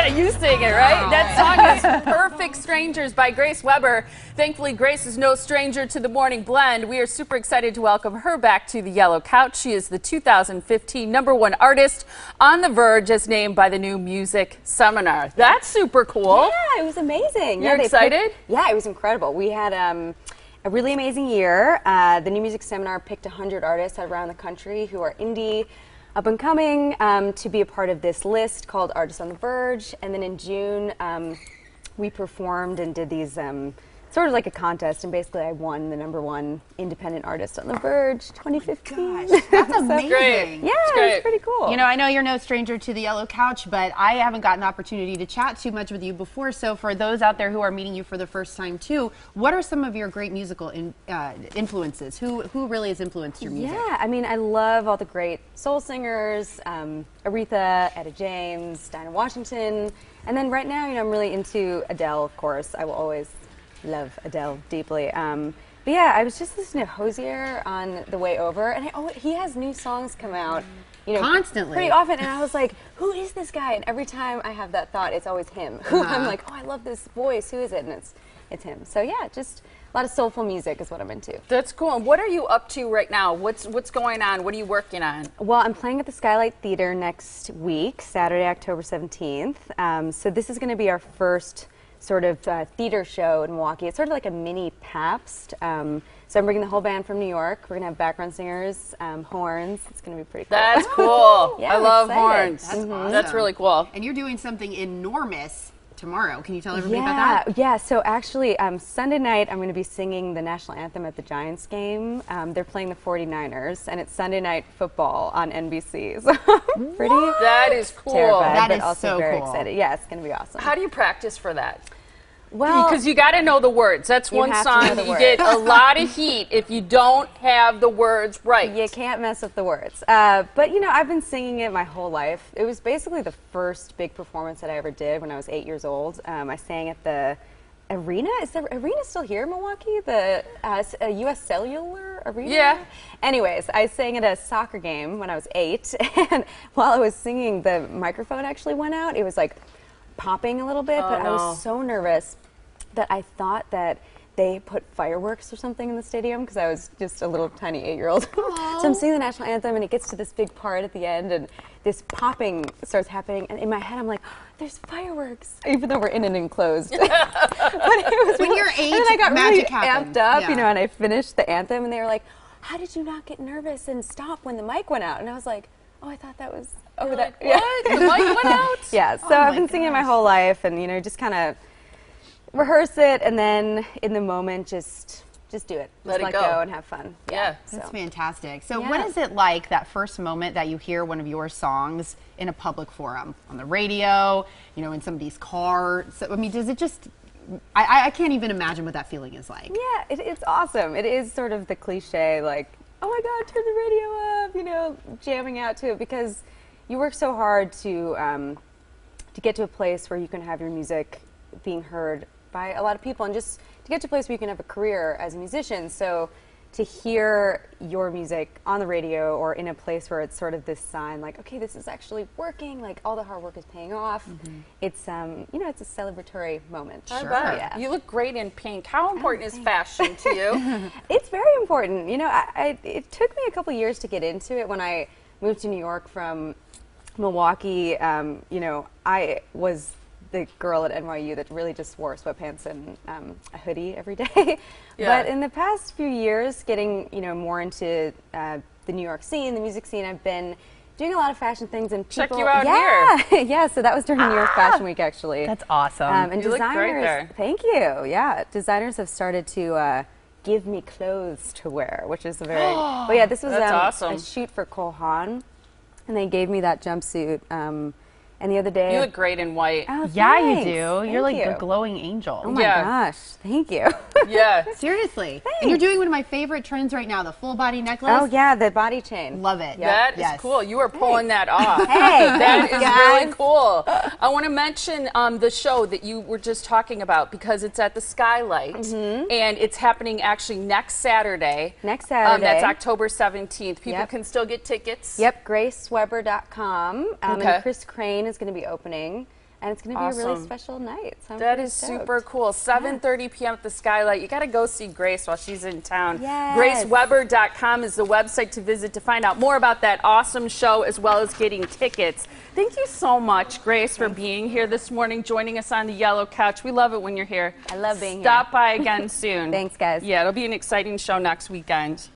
You sing it, right? That song is Perfect Strangers by Grace Weber. Thankfully, Grace is no stranger to the Morning Blend. We are super excited to welcome her back to the Yellow Couch. She is the 2015 #1 artist on The Verge, as named by the New Music Seminar. That's super cool. Yeah, it was amazing. You're excited? Yeah, it was incredible. We had a really amazing year. The New Music Seminar picked 100 artists around the country who are indie, up and coming, to be a part of this list called Artists on the Verge. And then in June, we performed and did these sort of like a contest, and basically I won the #1 independent artist on the Verge 2015. Oh gosh, that's amazing. Great. Yeah, it was pretty cool. You know, I know you're no stranger to the Yellow Couch, but I haven't gotten an opportunity to chat too much with you before. So for those out there who are meeting you for the first time too, what are some of your great musical influences? Who really has influenced your music? Yeah, I mean, I love all the great soul singers, Aretha, Etta James, Dinah Washington, and then right now, you know, I'm really into Adele, of course. I will always love Adele deeply. But yeah, I was just listening to Hozier on the way over, and he has new songs come out, you know, constantly, pretty often, and I was like, who is this guy? And every time I have that thought, it's always him. I'm like, oh, I love this voice. Who is it? And it's him. So yeah, just a lot of soulful music is what I'm into. That's cool. And what are you up to right now? What's going on? What are you working on? Well, I'm playing at the Skylight Theater next week, Saturday, October 17th. So this is going to be our first sort of theater show in Milwaukee. It's sort of like a mini Pabst. So I'm bringing the whole band from New York. We're going to have background singers, horns. It's going to be pretty cool. That's cool. Yeah, I love horns. That's awesome. That's really cool. And you're doing something enormous tomorrow. Can you tell everybody about that? Yeah, so actually Sunday night I'm going to be singing the national anthem at the Giants game. They're playing the 49ers, and it's Sunday night football on NBC. So pretty That is cool. terrified, That but is also so very cool. excited. Yeah, it's going to be awesome. How do you practice for that? Well, Because you got to know the words. That's one have to song know the that you words. get a lot of heat if you don't have the words right. you can't mess with the words. But, you know, I've been singing it my whole life. It was basically the first big performance that I ever did when I was 8 years old. I sang at the arena. Is the arena still here in Milwaukee? The U.S. Cellular Arena? Yeah. Anyways, I sang at a soccer game when I was 8. And while I was singing, the microphone actually went out. It was like popping a little bit, but I was so nervous that I thought that they put fireworks or something in the stadium, because I was just a little tiny 8-year-old. So I'm singing the national anthem, and it gets to this big part at the end, and this popping starts happening, and in my head I'm like, oh, there's fireworks, even though we're in an enclosed. But it was When really, you're 8, and then I got really magic happened. amped up, Yeah. you know, and I finished the anthem, and they were like, how did you not get nervous and stop when the mic went out? And I was like, oh, I thought that was over that. What? The mic went out? Yeah, so I've been singing my whole life, and you know, just kind of rehearse it, and then in the moment, just do it. Let just it go. and have fun. Yeah. That's fantastic. So Yeah. what is it like, that first moment that you hear one of your songs in a public forum, on the radio, you know, in somebody's car? So, I mean, does it just, I can't even imagine what that feeling is like. Yeah, it's awesome. It is sort of the cliche, like, oh my God, turn the radio up, you know, jamming out to it, because you work so hard to get to a place where you can have your music being heard by a lot of people, and just to get to a place where you can have a career as a musician. So to hear your music on the radio or in a place where it's sort of this sign, like, okay, this is actually working, like all the hard work is paying off. It's you know, it's a celebratory moment. I bet. Yeah. You look great in pink. How important is fashion to you? It's very important. You know, it took me a couple years to get into it. When I moved to New York from Milwaukee, you know, I was the girl at NYU that really just wore sweatpants and a hoodie every day. Yeah. But in the past few years, getting, you know, more into the New York scene, the music scene, I've been doing a lot of fashion things, and people, Check you out here. Yeah, so that was during New York Fashion Week, actually. That's awesome. And You look designers, great there. thank you. Yeah, designers have started to give me clothes to wear, which is a very. But yeah, this was That's awesome. a shoot for Cole Haan, and they gave me that jumpsuit. And the other day, You look great in white. oh, Yeah, you thanks. do. Thank You're like you. the glowing angel. Oh my Yeah. gosh, thank you. Yeah. Seriously. And you're doing one of my favorite trends right now, the full body necklace. Oh yeah, the body chain. Love it. That is cool. You are pulling that off. Hey, That thanks, is guys. really cool. I want to mention the show that you were just talking about, because it's at the Skylight, and it's happening actually next Saturday. Next Saturday. That's October 17th. People Yep. can still get tickets. Yep, GraceWeber.com. Okay. And Chris Crane is going to be opening. And it's going to be a really special night. So that is super cool. 7:30 p.m. at the Skylight. You got to go see Grace while she's in town. Yes. GraceWeber.com is the website to visit to find out more about that awesome show as well as getting tickets. Thank you so much, Grace, for being here this morning, joining us on the Yellow Couch. We love it when you're here. I love being here. Stop by again soon. Thanks, guys. Yeah, it'll be an exciting show next weekend.